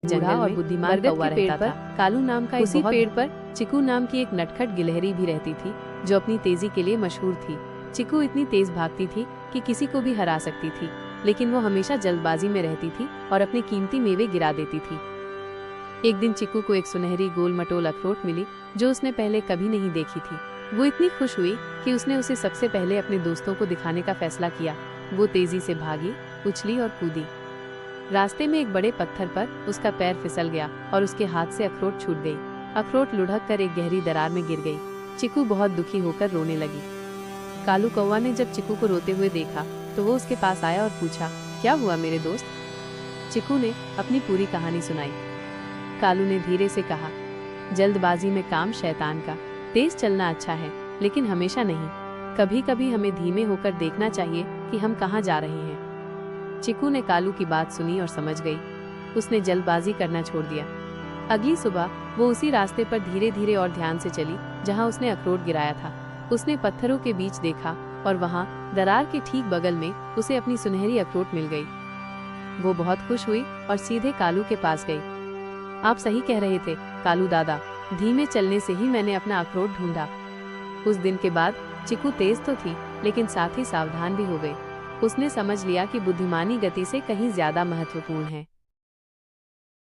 जंगल और बुद्धिमान कौवा रहता था। कालू नाम का उसी पेड़ पर चिकू नाम की एक नटखट गिलहरी भी रहती थी, जो अपनी तेजी के लिए मशहूर थी। चिकू इतनी तेज भागती थी कि किसी को भी हरा सकती थी, लेकिन वो हमेशा जल्दबाजी में रहती थी और अपने कीमती मेवे गिरा देती थी। एक दिन चिकू को एक सुनहरी गोल मटोल अखरोट मिली, जो उसने पहले कभी नहीं देखी थी। वो इतनी खुश हुई कि उसने उसे सबसे पहले अपने दोस्तों को दिखाने का फैसला किया। वो तेजी से भागी, उछली और कूदी। रास्ते में एक बड़े पत्थर पर उसका पैर फिसल गया और उसके हाथ से अखरोट छूट गई। अखरोट लुढ़क कर एक गहरी दरार में गिर गई। चिकू बहुत दुखी होकर रोने लगी। कालू कौवा ने जब चिकू को रोते हुए देखा तो वो उसके पास आया और पूछा, क्या हुआ मेरे दोस्त? चिकू ने अपनी पूरी कहानी सुनाई। कालू ने धीरे से कहा, जल्दबाजी में काम शैतान का। तेज चलना अच्छा है, लेकिन हमेशा नहीं। कभी कभी हमें धीमे होकर देखना चाहिए कि हम कहाँ जा रहे हैं। चिकू ने कालू की बात सुनी और समझ गई। उसने जल्दबाजी करना छोड़ दिया। अगली सुबह वो उसी रास्ते पर धीरे धीरे और ध्यान से चली जहाँ उसने अखरोट गिराया था। उसने पत्थरों के बीच देखा और वहाँ दरार के ठीक बगल में उसे अपनी सुनहरी अखरोट मिल गई। वो बहुत खुश हुई और सीधे कालू के पास गई। आप सही कह रहे थे कालू दादा, धीमे चलने से ही मैंने अपना अखरोट ढूंढा। उस दिन के बाद चिकू तेज तो थी, लेकिन साथ ही सावधान भी हो गई। उसने समझ लिया कि बुद्धिमानी गति से कहीं ज्यादा महत्वपूर्ण है।